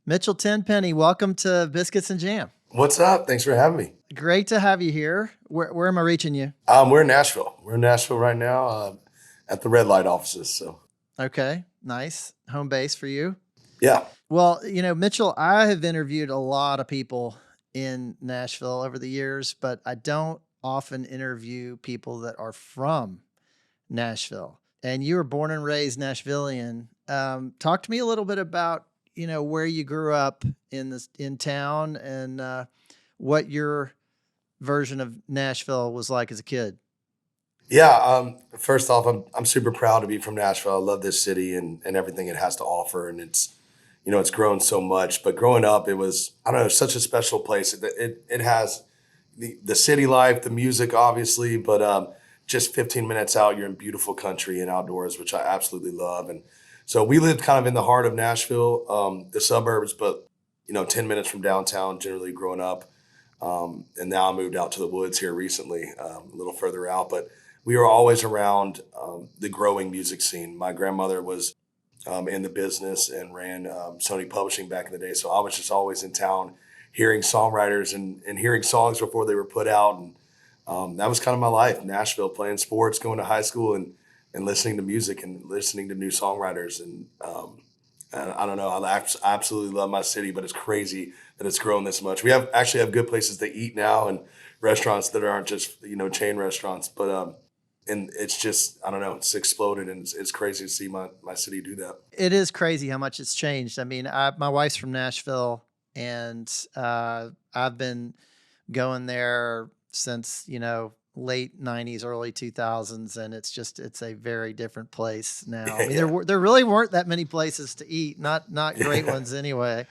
Mitchell Tenpenny, welcome to Biscuits and Jam. What's up? Thanks for having me. Great to have you here. Where am I reaching you? We're in Nashville. We're in Nashville right now at the red light offices. So, Okay, nice. Home base for you. yeah. Well, Mitchell, I have interviewed a lot of people in Nashville over the years, but I don't often interview people that are from Nashville. And you were born and raised Nashvilleian. Talk to me a little bit about, where you grew up in town and what your version of Nashville was like as a kid. Yeah. First off, I'm super proud to be from Nashville. I love this city and everything it has to offer. And it's grown so much. But growing up, it was, I don't know, such a special place. It has the city life, the music, obviously, but just 15 minutes out, you're in beautiful country and outdoors, which I absolutely love. And so we lived kind of in the heart of Nashville, the suburbs, but 10 minutes from downtown, generally growing up. And now I moved out to the woods here recently, a little further out. But we were always around the growing music scene. My grandmother was in the business and ran Sony Publishing back in the day. So I was just always in town hearing songwriters and hearing songs before they were put out. And that was kind of my life. Nashville, playing sports, going to high school and listening to music and listening to new songwriters. And I don't know, I absolutely love my city, but it's crazy that it's grown this much. We actually have good places to eat now and restaurants that aren't just, chain restaurants, but and it's just, I don't know, it's exploded and it's crazy to see my city do that. It is crazy how much it's changed. I mean, my wife's from Nashville, and I've been going there since, late 90s, early 2000s, and it's a very different place now. I mean, Yeah. there really weren't that many places to eat, not great ones anyway,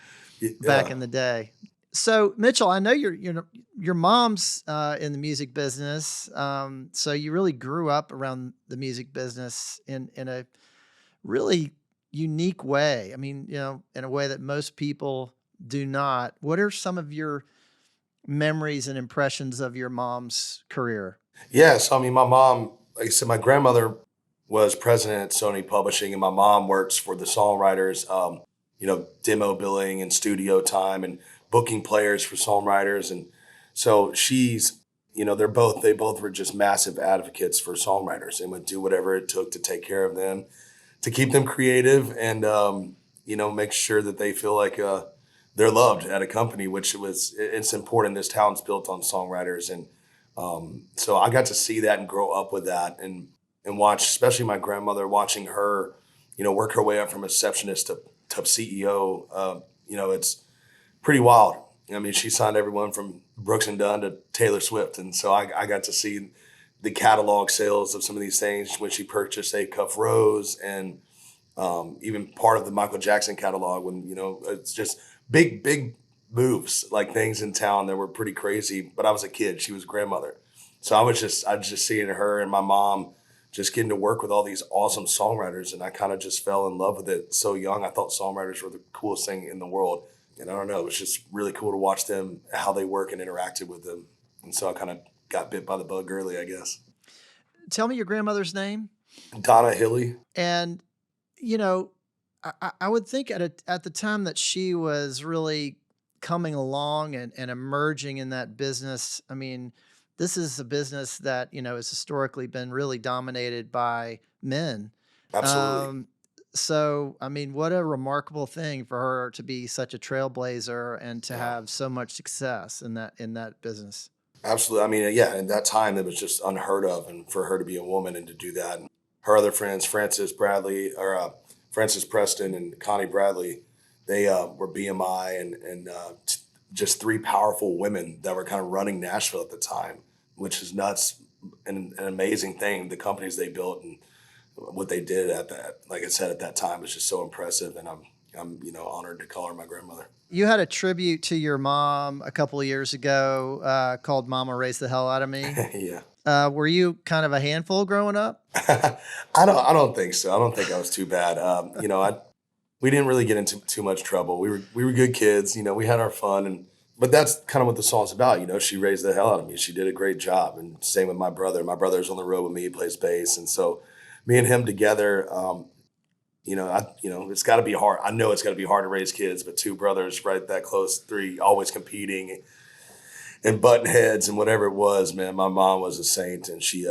back Yeah. in the day. So, Mitchell, I know your mom's in the music business, so you really grew up around the music business in a really unique way. I mean, in a way that most people do not. What are some of your memories and impressions of your mom's career? Yeah. So, I mean, my mom, like I said, my grandmother was president at Sony Publishing, and my mom works for the songwriters, demo billing and studio time and booking players for songwriters. And so they both were just massive advocates for songwriters and would do whatever it took to take care of them, to keep them creative and, make sure that they feel like they're loved at a company, it's important. This town's built on songwriters. And so I got to see that and grow up with that and watch, especially my grandmother, watching her, work her way up from receptionist to CEO. It's pretty wild. I mean, she signed everyone from Brooks and Dunn to Taylor Swift. And so I got to see the catalog sales of some of these things when she purchased A Cuff Rose and even part of the Michael Jackson catalog when, it's just big moves, like things in town that were pretty crazy. But I was a kid. She was grandmother. So I was just seeing her and my mom just getting to work with all these awesome songwriters. And I kind of just fell in love with it so young. I thought songwriters were the coolest thing in the world. And I don't know, it was just really cool to watch them, how they work and interacted with them. And so I kind of got bit by the bug early, I guess. Tell me your grandmother's name. Donna Hilly. And, I would think at the time that she was really coming along and emerging in that business. I mean, this is a business that, has historically been really dominated by men. Absolutely. So, I mean, what a remarkable thing for her to be such a trailblazer and to Yeah. have so much success in that business. Absolutely. I mean, yeah, in that time, it was just unheard of. And for her to be a woman and to do that, and her other friends, Frances Preston and Connie Bradley, they were BMI and just three powerful women that were kind of running Nashville at the time, which is nuts and an amazing thing. The companies they built and what they did at that, like I said, at that time was just so impressive. And I'm honored to call her my grandmother. You had a tribute to your mom a couple of years ago called Mama Raised the Hell Out of Me. Yeah. Were you kind of a handful growing up? I don't think so. I don't think I was too bad. We didn't really get into too much trouble. We were good kids. We had our fun, but that's kind of what the song's about. She raised the hell out of me. She did a great job, and same with my brother. My brother's on the road with me. He plays bass, and so me and him together. it's got to be hard. I know it's got to be hard to raise kids, but two brothers right that close, three always competing and button heads and whatever it was, man. My mom was a saint, and she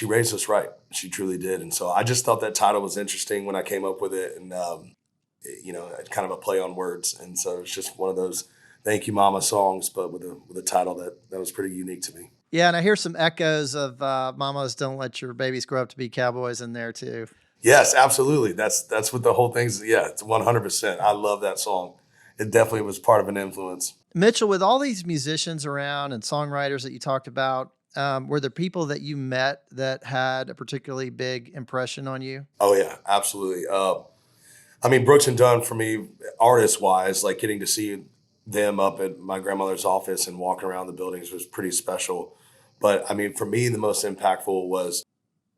raised us right. She truly did. And so I just thought that title was interesting when I came up with it, and kind of a play on words. And so it's just one of those "Thank You, Mama" songs, but with a title that was pretty unique to me. Yeah, and I hear some echoes of "Mamas Don't Let Your Babies Grow Up to Be Cowboys" in there too. Yes, absolutely. That's what the whole thing's. Yeah, it's 100%. I love that song. It definitely was part of an influence. Mitchell, with all these musicians around and songwriters that you talked about, were there people that you met that had a particularly big impression on you? Oh yeah, absolutely. I mean, Brooks and Dunn for me, artist wise, like getting to see them up at my grandmother's office and walking around the buildings was pretty special. But I mean, for me, the most impactful was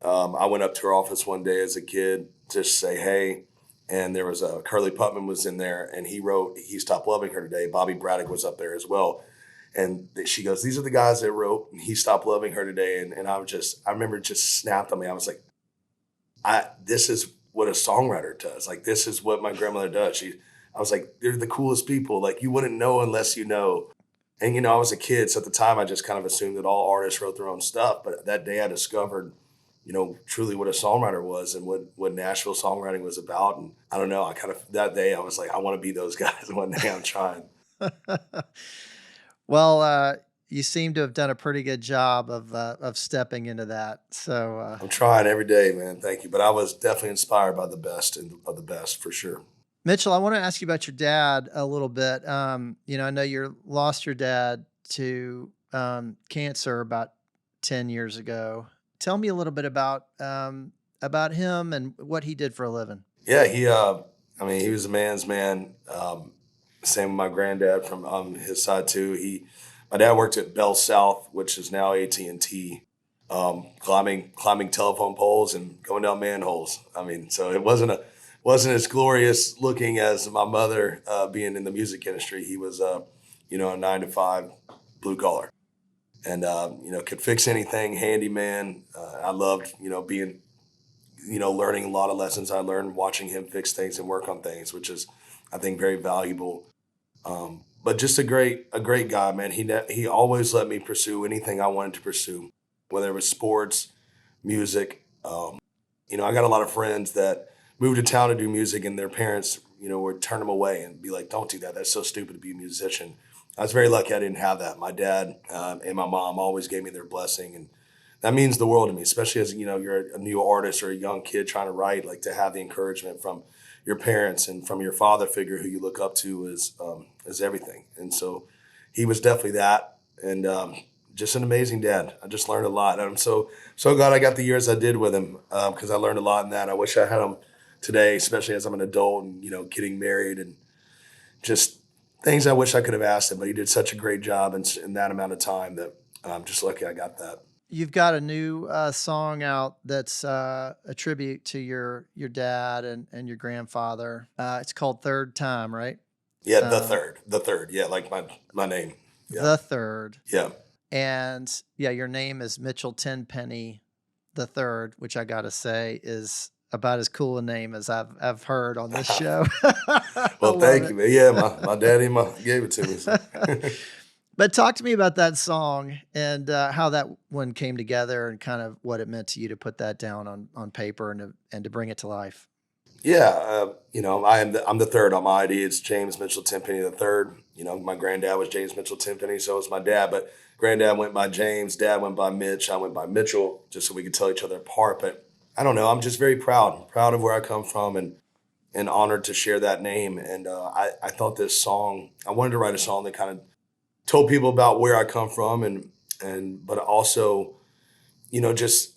I went up to her office one day as a kid to say hey, and there was Curly Putman was in there, and he wrote "He Stopped Loving Her Today." Bobby Braddock was up there as well, and she goes, "These are the guys that wrote He Stopped Loving Her Today," and I remember it just snapped on me. I was like, this is what a songwriter does. Like, this is what my grandmother does. I was like, they're the coolest people. Like, you wouldn't know unless you know. And, I was a kid. So at the time, I just kind of assumed that all artists wrote their own stuff. But that day I discovered, truly what a songwriter was and what Nashville songwriting was about. And I don't know, that day I was like, I want to be those guys one day. I'm trying. Well, you seem to have done a pretty good job of stepping into that. So I'm trying every day, man. Thank you. But I was definitely inspired by the best of the best for sure. Mitchell, I want to ask you about your dad a little bit. I know you lost your dad to cancer about 10 years ago. Tell me a little bit about him and what he did for a living. Yeah, he was a man's man. Same with my granddad from his side too. My dad worked at Bell South, which is now AT&T, climbing telephone poles and going down manholes. I mean, so it wasn't as glorious looking as my mother being in the music industry. He was a 9-to-5 blue collar, and could fix anything, handyman. I loved being learning a lot of lessons I learned watching him fix things and work on things, which is I think very valuable. But just a great guy, man. He always let me pursue anything I wanted to pursue, whether it was sports, music. I got a lot of friends that moved to town to do music, and their parents, would turn them away and be like, "Don't do that. That's so stupid to be a musician." I was very lucky I didn't have that. My dad and my mom always gave me their blessing, and that means the world to me, especially as you're a new artist or a young kid trying to write. Like, to have the encouragement from your parents and from your father figure who you look up to is everything. And so he was definitely that, and just an amazing dad. I just learned a lot. I'm so glad I got the years I did with him, because I learned a lot in that. I wish I had him today, especially as I'm an adult and getting married, and just things I wish I could have asked him. But he did such a great job in that amount of time that I'm just lucky I got that. You've got a new song out that's a tribute to your dad and your grandfather. It's called "Third Time," right? Yeah, the third. Yeah, like my name. Yeah. The Third. Yeah. And yeah, your name is Mitchell Tenpenny the Third, which I gotta say is about as cool a name as I've heard on this show. Well, thank you, man. Yeah, my daddy gave it to me. So. But talk to me about that song and how that one came together and kind of what it meant to you to put that down on paper and to bring it to life. Yeah, I'm the third on my ID. It's James Mitchell Tenpenny the third. My granddad was James Mitchell Tenpenny, so was my dad. But granddad went by James, dad went by Mitch, I went by Mitchell, just so we could tell each other apart. But I don't know. I'm just very proud of where I come from, and honored to share that name. And I thought this song, I wanted to write a song that kind of told people about where I come from, but also, just,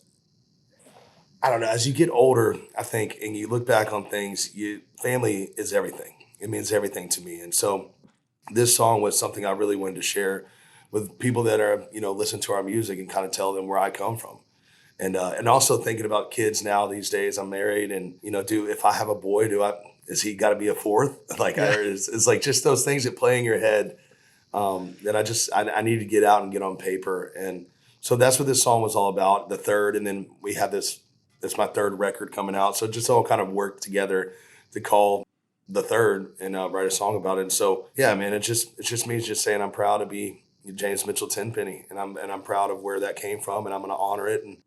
I don't know, as you get older, I think, and you look back on things, family is everything. It means everything to me. And so this song was something I really wanted to share with people that are, listen to our music and kind of tell them where I come from. And also thinking about kids now these days. I'm married, and if I have a boy, is he got to be a fourth? Like, yeah. It's like just those things that play in your head that I need to get out and get on paper. And so that's what this song was all about, the third. And then we have this it's my third record coming out. So it just all kind of worked together to call the third and write a song about it. And so, yeah, man, it's just me just saying I'm proud to be James Mitchell Tenpenny, and I'm proud of where that came from, and I'm going to honor it and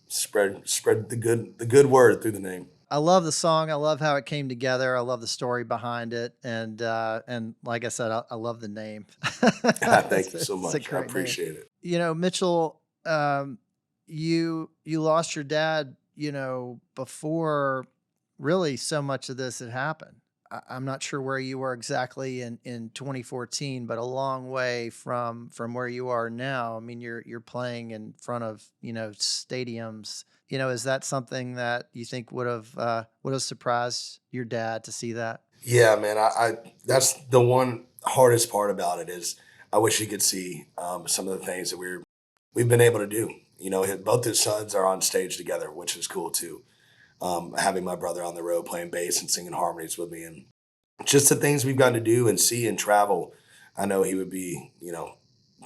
spread the good word through the name. I love the song. I love how it came together. I love the story behind it, and like I said, I love the name. Thank you so It's a much. I great name. appreciate it. Mitchell, you lost your dad, before really so much of this had happened. I'm not sure where you were exactly in 2014, but a long way from where you are now. I mean, you're playing in front of stadiums. Is that something that you think would have surprised your dad to see that? Yeah, man. I that's the one hardest part about it is I wish he could see some of the things that we've been able to do. Both his sons are on stage together, which is cool too. Having my brother on the road playing bass and singing harmonies with me, and just the things we've gotten to do and see and travel. I know he would be,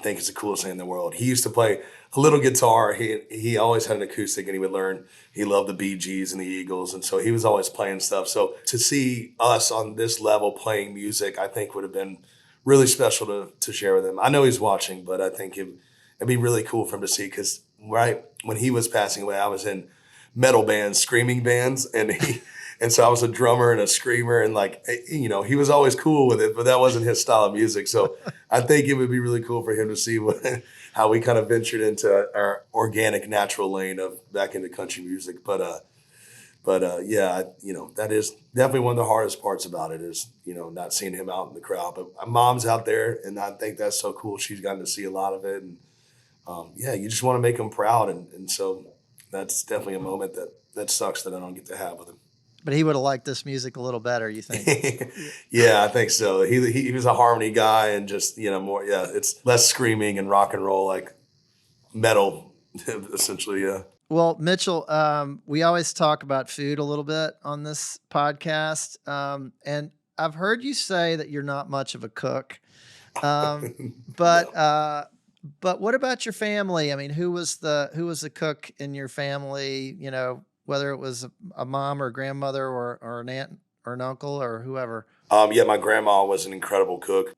think it's the coolest thing in the world. He used to play a little guitar. He always had an acoustic, and he would learn. He loved the Bee Gees and the Eagles, and so he was always playing stuff. So to see us on this level playing music, I think would have been really special to share with him. I know he's watching, but I think it'd be really cool for him to see, because right when he was passing away, I was in metal bands, screaming bands, and so I was a drummer and a screamer, and he was always cool with it, but that wasn't his style of music. So I think it would be really cool for him to see how we kind of ventured into our organic, natural lane of back into country music. But yeah, that is definitely one of the hardest parts about it is, not seeing him out in the crowd. But my mom's out there, and I think that's so cool. She's gotten to see a lot of it, and yeah, you just want to make him proud, and so that's definitely a moment that sucks that I don't get to have with him. But he would have liked this music a little better, you think? Yeah, I think so. He was a harmony guy, and just more. Yeah, it's less screaming and rock and roll, like metal, essentially. Yeah. Well, Mitchell, we always talk about food a little bit on this podcast, and I've heard you say that you're not much of a cook, but No. but what about your family? I mean, who was the cook in your family? Whether it was a mom or grandmother or an aunt or an uncle or whoever. Yeah, my grandma was an incredible cook.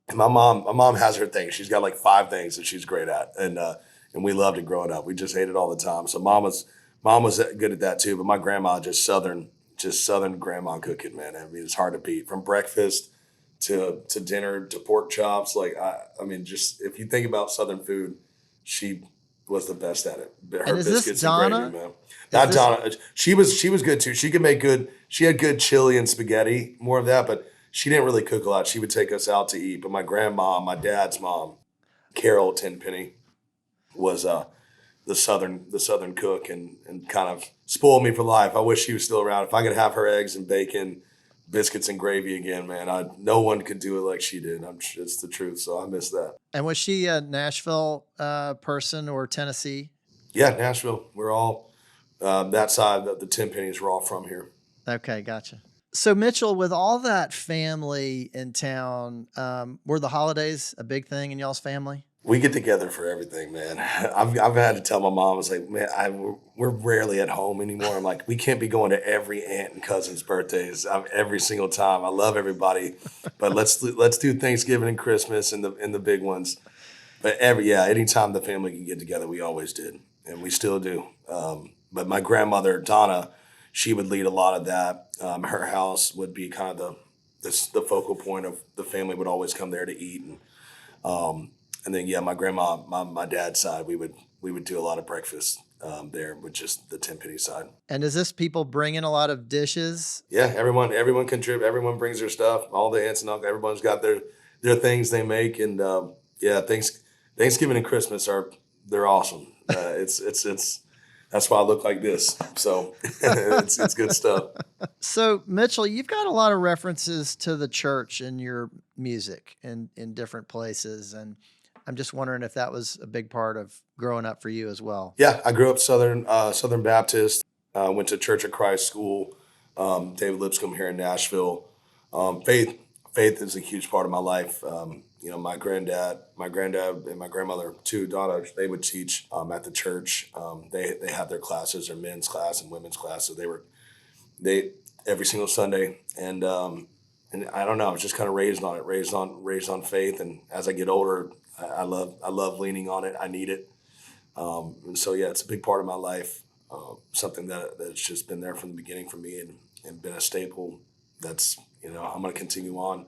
And my mom has her thing. She's got like 5 things that she's great at, and we loved it growing up. We just ate it all the time. So mom was good at that too. But my grandma, just southern grandma cooking, man. I mean, it's hard to beat. From breakfast to dinner to pork chops. Like I mean, just if you think about southern food, she was the best at it. And Her is this biscuits and gravy, Donna? man. Is Not this Donna. She was good too. She could make good. She had good chili and spaghetti, more of that, but she didn't really cook a lot. She would take us out to eat. But my grandma, my dad's mom, Carol Tenpenny, was the southern cook, and kind of spoiled me for life. I wish she was still around. If I could have her eggs and bacon, biscuits and gravy again, man, no one could do it like she did. It's the truth. So I miss that. and was she a Nashville person or Tennessee? Yeah, Nashville. We're all that side. The Tenpennys were all from here. Okay, gotcha. So Mitchell, with all that family in town, were the holidays a big thing in y'all's family? We get together for everything, man. I've had to tell my mom, I was like, man, we're rarely at home anymore. I'm like, we can't be going to every aunt and cousin's birthdays every single time. I love everybody, but let's do Thanksgiving and Christmas and the big ones. But anytime the family can get together, we always did, and we still do. But my grandmother Donna, she would lead a lot of that. Her house would be kind of the focal point of the family. Would always come there to eat, and then my grandma, my dad's side, we would do a lot of breakfast there with just the Tenpenny side. And is this people bringing a lot of dishes? Yeah, everyone contribute. Everyone brings their stuff. All the aunts and uncles, everyone's got their things they make, and Thanksgiving and Christmas they're awesome. It's that's why I look like this. So it's good stuff. So Mitchell, you've got a lot of references to the church in your music in different places, and I'm just wondering if that was a big part of growing up for you as well. Yeah, I grew up Southern Baptist. Went to Church of Christ school, David Lipscomb here in Nashville. Faith is a huge part of my life. my granddad and my grandmother too, Donna, they would teach at the church. They had their classes, their men's class and women's class. So they every single Sunday. And I don't know, I was just kind of raised on it, raised on faith. And as I get older, I love leaning on it. I need it. And so, yeah, it's a big part of my life. Something that's just been there from the beginning for me and been a staple. That's, I'm going to continue on.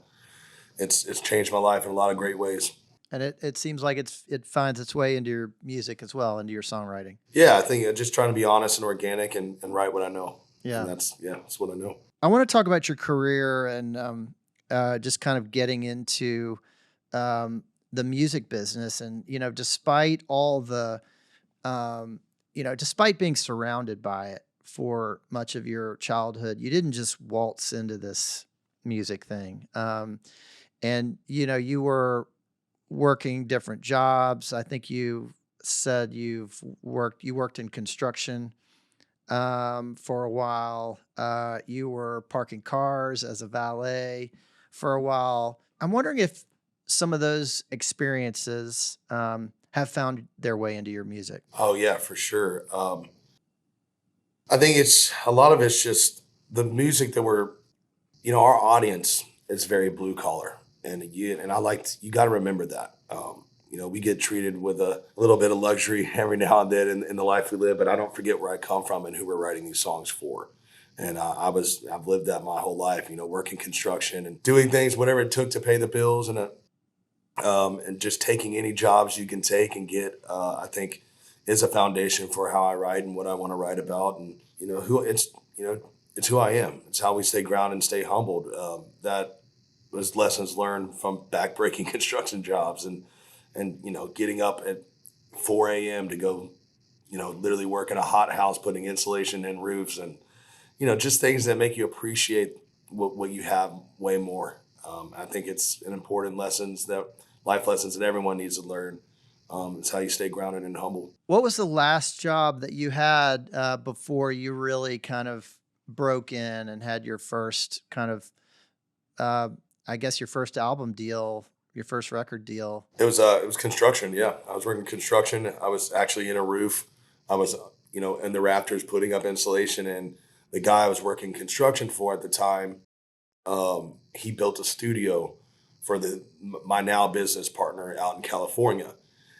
It's changed my life in a lot of great ways. And it seems like it finds its way into your music as well, into your songwriting. Yeah, I think just trying to be honest and organic and write what I know. Yeah. And that's what I know. I want to talk about your career and just kind of getting into the music business. And, despite all the, despite being surrounded by it for much of your childhood, you didn't just waltz into this music thing. And, you were working different jobs. I think you said you worked in construction for a while. You were parking cars as a valet for a while. I'm wondering if some of those experiences have found their way into your music. Oh yeah, for sure. I think a lot of it's just the music that our audience is very blue collar, and you got to remember that. We get treated with a little bit of luxury every now and then in the life we live, but I don't forget where I come from and who we're writing these songs for. And I've lived that my whole life, working construction and doing things, whatever it took to pay the bills, and just taking any jobs you can take and get, I think is a foundation for how I write and what I want to write about. And, it's who I am. It's how we stay grounded and stay humbled. That was lessons learned from backbreaking construction jobs and getting up at 4 a.m. to go, literally work in a hot house, putting insulation in roofs and, just things that make you appreciate what you have way more. I think it's an important life lessons that everyone needs to learn. It's how you stay grounded and humble. What was the last job that you had before you really kind of broke in and had your first kind of, I guess your first album deal, your first record deal? It was construction. Yeah, I was working construction. I was actually in a roof. I was in the rafters putting up insulation, and the guy I was working construction for at the time, he built a studio for my now business partner out in California.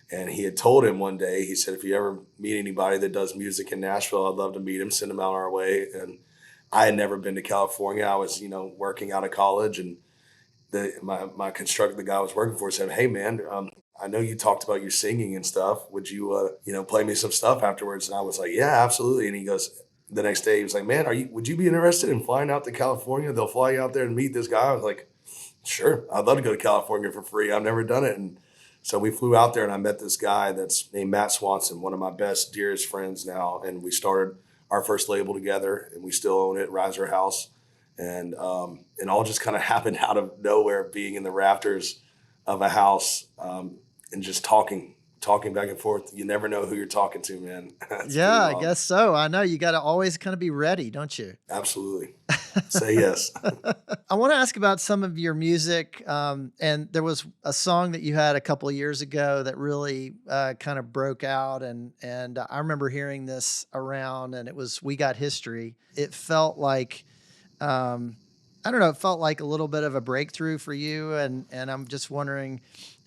And he had told him one day, he said, if you ever meet anybody that does music in Nashville, I'd love to meet him, send him out our way. And I had never been to California. I was, working out of college, and the guy I was working for said, hey man, I know you talked about your singing and stuff. Would you, play me some stuff afterwards? And I was like, yeah, absolutely. And he goes, the next day he was like, man, would you be interested in flying out to California? They'll fly you out there and meet this guy. I was like, sure. I'd love to go to California for free. I've never done it. And so we flew out there and I met this guy that's named Matt Swanson, one of my best, dearest friends now. And we started our first label together, and we still own it, Riser House. And it all just kind of happened out of nowhere, being in the rafters of a house and just talking back and forth. You never know who you're talking to, man. Yeah, I guess so. I know you got to always kind of be ready, don't you? Absolutely. Say yes. I want to ask about some of your music. And there was a song that you had a couple of years ago that really kind of broke out. And I remember hearing this around, and it was We Got History. It felt like, I don't know, it felt like a little bit of a breakthrough for you. And I'm just wondering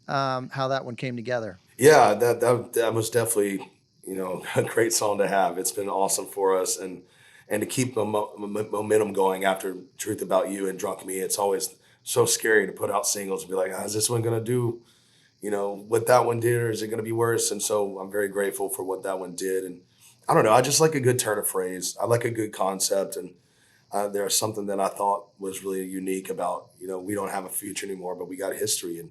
how that one came together. Yeah, that was definitely, a great song to have. It's been awesome for us. And to keep the momentum going after Truth About You and Drunk Me, it's always so scary to put out singles and be like, is this one going to do, what that one did, or is it going to be worse? And so I'm very grateful for what that one did. And I don't know, I just like a good turn of phrase. I like a good concept. And there's something that I thought was really unique about, we don't have a future anymore, but we got history. And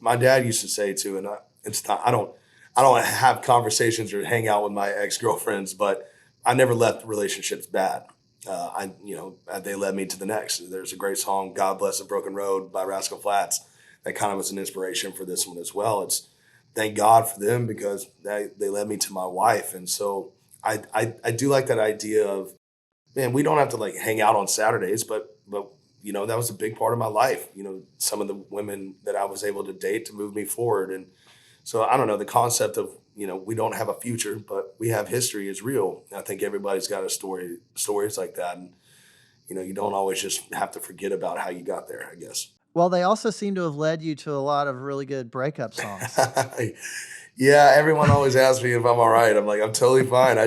my dad used to say too, and I don't have conversations or hang out with my ex-girlfriends, but I never left relationships bad. They led me to the next. There's a great song, God Bless the Broken Road by Rascal Flatts, that kind of was an inspiration for this one as well. It's thank God for them, because they led me to my wife. And so I do like that idea of, man, we don't have to like hang out on Saturdays, but that was a big part of my life. Some of the women that I was able to date to move me forward. And so I don't know, the concept of, we don't have a future, but we have history is real. I think everybody's got stories like that. And, you don't always just have to forget about how you got there, I guess. Well, they also seem to have led you to a lot of really good breakup songs. Yeah, everyone always asks me if I'm all right. I'm like, I'm totally fine. I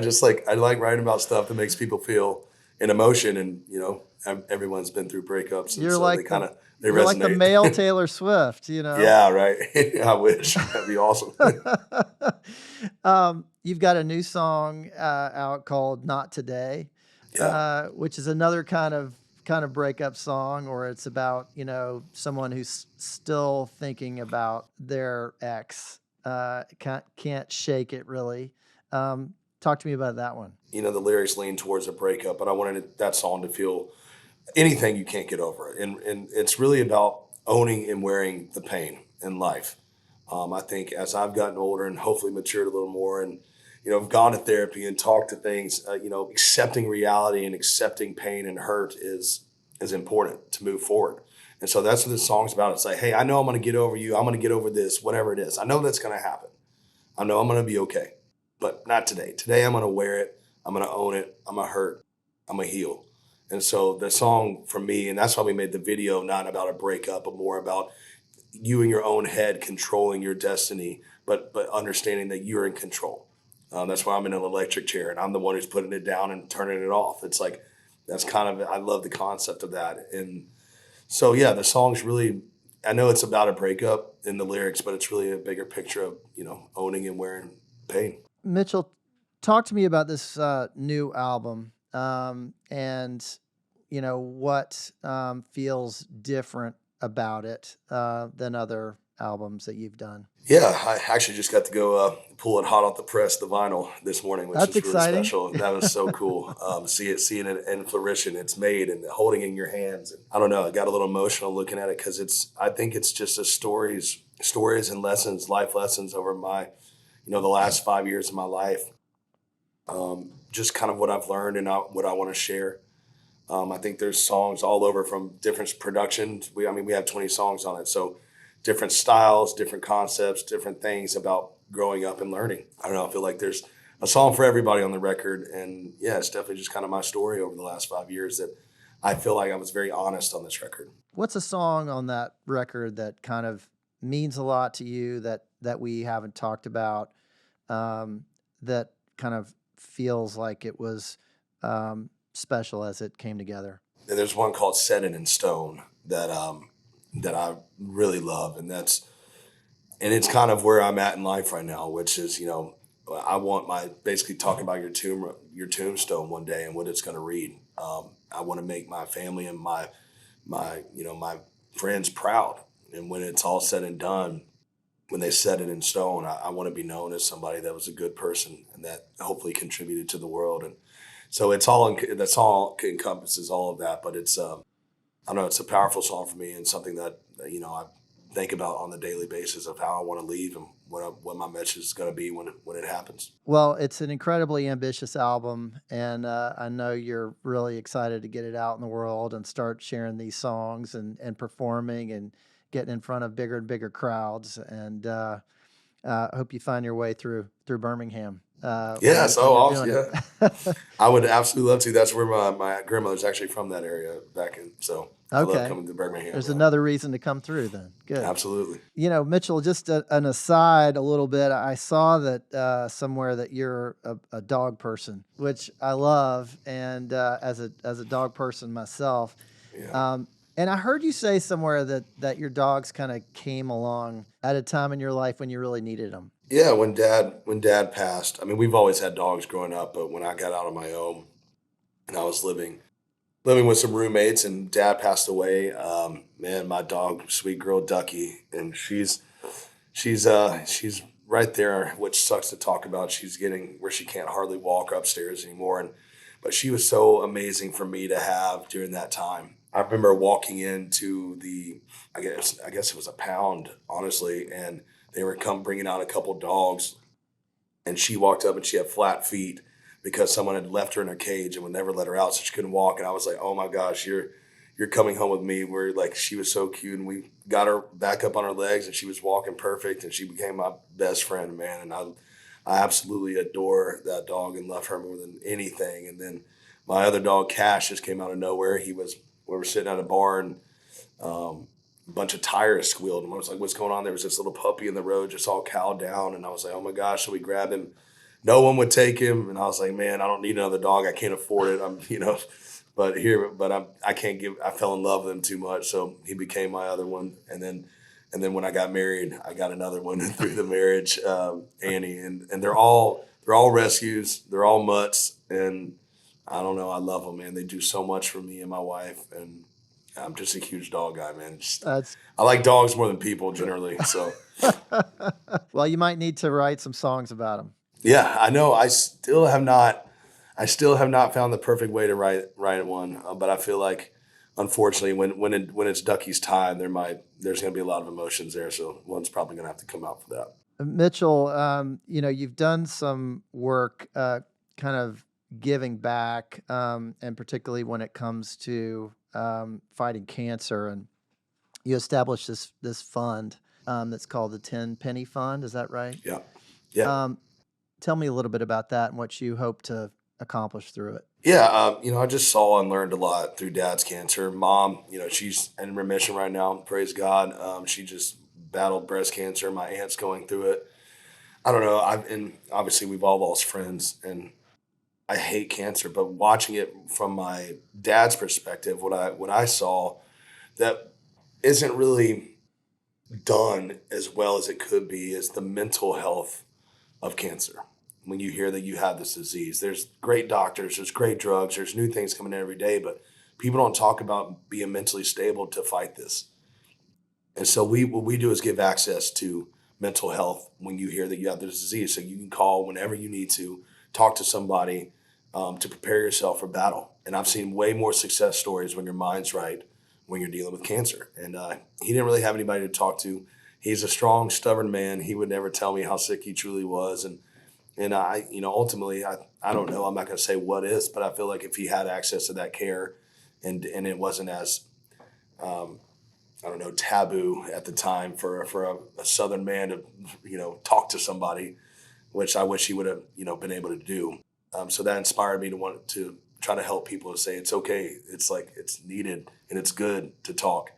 like writing about stuff that makes people feel an emotion, and everyone's been through breakups, and You're so like they you're like the resonate. male Taylor Swift, Yeah, right. I wish that'd be awesome. You've got a new song out called "Not Today," Yeah. which is another kind of breakup song, or it's about someone who's still thinking about their ex, can't shake it really. Talk to me about that one. The lyrics lean towards a breakup, but I wanted that song to feel anything you can't get over, and it's really about owning and wearing the pain in life. I think as I've gotten older and hopefully matured a little more, and I've gone to therapy and talked to things, accepting reality and accepting pain and hurt is important to move forward. And so that's what this song's about. It's like, hey, I know I'm going to get over you. I'm going to get over this, whatever it is. I know that's going to happen. I know I'm going to be okay, but not today. Today I'm going to wear it. I'm going to own it. I'm going to hurt. I'm going to heal. And so the song for me, and that's why we made the video, not about a breakup, but more about you in your own head controlling your destiny, but understanding that you're in control. That's why I'm in an electric chair and I'm the one who's putting it down and turning it off. It's like, that's I love the concept of that. And so, yeah, the song's really, I know it's about a breakup in the lyrics, but it's really a bigger picture of, owning and wearing pain. Mitchell, talk to me about this new album, and what feels different about it than other albums that you've done. Yeah, I actually just got to go pull it hot off the press, the vinyl, this morning, which That's was really exciting. special. That was so cool. Seeing it in fruition, it's made and holding in your hands. And I don't know, I got a little emotional looking at it because I think it's just stories and lessons, life lessons over my, the last 5 years of my life. Just kind of what I've learned and what I want to share. I think there's songs all over from different productions. We have 20 songs on it. So different styles, different concepts, different things about growing up and learning. I don't know, I feel like there's a song for everybody on the record. And yeah, it's definitely just kind of my story over the last 5 years that I feel like I was very honest on this record. What's a song on that record that kind of means a lot to you that we haven't talked about, that kind of feels like it was special as it came together? And there's one called Set It in Stone that I really love. And it's kind of where I'm at in life right now, which is, I want basically talking about your tombstone one day and what it's going to read. I want to make my family and my friends proud. And when it's all said and done, when they set it in stone, I want to be known as somebody that was a good person and that hopefully contributed to the world. And so that song encompasses all of that, but it's, I don't know, it's a powerful song for me and something that, I think about on a daily basis of how I want to leave and what my message is going to be when it happens. Well, it's an incredibly ambitious album, and I know you're really excited to get it out in the world and start sharing these songs and performing and getting in front of bigger and bigger crowds. And hope you find your way through Birmingham. Yeah, so awesome. Yeah. I would absolutely love to. That's where my grandmother's actually from, that area so I love coming to Birmingham. There's another reason to come through then. Good. Absolutely. Mitchell, just an aside a little bit, I saw that somewhere that you're a dog person, which I love, and as a dog person myself. Yeah. And I heard you say somewhere that your dogs kind of came along at a time in your life when you really needed them. Yeah, when dad passed, we've always had dogs growing up, but when I got out on my own and I was living with some roommates and dad passed away, man, my dog, sweet girl Ducky, and she's right there, which sucks to talk about. She's getting where she can't hardly walk upstairs anymore. But she was so amazing for me to have during that time. I remember walking into I guess it was a pound, honestly, and they were bringing out a couple dogs, and she walked up and she had flat feet because someone had left her in a cage and would never let her out, so she couldn't walk. And I was like, oh my gosh, you're you're coming home with me. Where like she was so cute, and we got her back up on her legs, and she was walking perfect, and she became my best friend, man. And I absolutely adore that dog and love her more than anything. And then my other dog, Cash, just came out of nowhere. We were sitting at a bar, and a bunch of tires squealed, and I was like, "What's going on?" There was this little puppy in the road, just all cowed down, and I was like, "Oh my gosh!" So we grabbed him. No one would take him, and I was like, "Man, I don't need another dog. I can't afford it. I can't give. I fell in love with him too much, so he became my other one. And then when I got married, I got another one through the marriage, Annie, and they're all rescues. They're all mutts, and I don't know. I love them, man. They do so much for me and my wife, and I'm just a huge dog guy, man. I like dogs more than people generally. So, well, you might need to write some songs about them. yeah, I know. I still have not found the perfect way to write one. But I feel like, unfortunately, when it's Ducky's time, there's going to be a lot of emotions there. So one's probably going to have to come out for that. Mitchell, you've done some work, kind of giving back, and particularly when it comes to fighting cancer, and you established this fund that's called the Tenpenny Fund. Is that right? Yeah. Yeah. Tell me a little bit about that and what you hope to accomplish through it. Yeah, I just saw and learned a lot through Dad's cancer. Mom, she's in remission right now. Praise God. She just battled breast cancer. My aunt's going through it. I don't know. And obviously we've all lost friends, and I hate cancer. But watching it from my dad's perspective, what I saw that isn't really done as well as it could be is the mental health of cancer. When you hear that you have this disease, there's great doctors, there's great drugs, there's new things coming in every day, but people don't talk about being mentally stable to fight this. And so what we do is give access to mental health when you hear that you have this disease. So you can call whenever you need to, talk to somebody to prepare yourself for battle. And I've seen way more success stories when your mind's right, when you're dealing with cancer. And he didn't really have anybody to talk to. He's a strong, stubborn man. He would never tell me how sick he truly was. And I, ultimately, I don't know, I'm not going to say what is, but I feel like if he had access to that care and it wasn't as, I don't know, taboo at the time for a Southern man to, talk to somebody, which I wish he would have, been able to do. So that inspired me to want to try to help people to say it's okay. It's like it's needed and it's good to talk.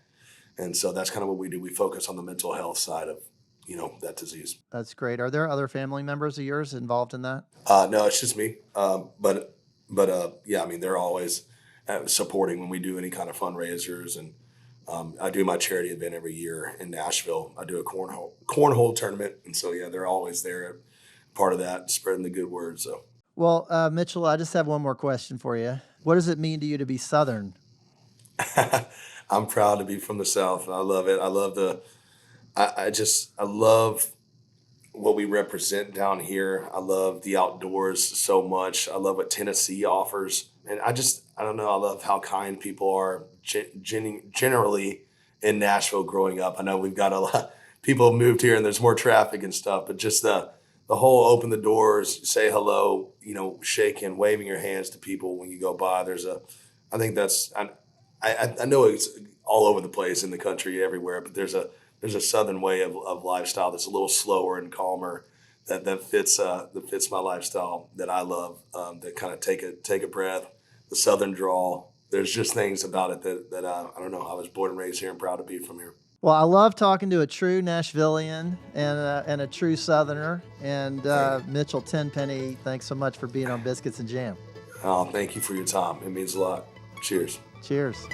And so that's kind of what we do. We focus on the mental health side of, that disease. That's great. Are there other family members of yours involved in that? No, it's just me. But yeah, I mean, they're always supporting when we do any kind of fundraisers. And I do my charity event every year in Nashville. I do a cornhole tournament. And so, yeah, they're always there, part of that, spreading the good word. So, well, Mitchell, I just have one more question for you. What does it mean to you to be Southern? I'm proud to be from the South. I love it. I love I love what we represent down here. I love the outdoors so much. I love what Tennessee offers. And I don't know. I love how kind people are generally in Nashville growing up. I know we've got a lot, people have moved here and there's more traffic and stuff, but just the whole open the doors, say hello, shaking, waving your hands to people when you go by. I think that's, I know it's all over the place in the country everywhere, but there's a Southern way of lifestyle that's a little slower and calmer that fits my lifestyle that I love. That kind of take a breath. The Southern drawl. There's just things about it that I don't know. I was born and raised here and proud to be from here. Well, I love talking to a true Nashvilleian and a true Southerner. And Mitchell Tenpenny, thanks so much for being on Biscuits and Jam. Oh, thank you for your time. It means a lot. Cheers. Cheers.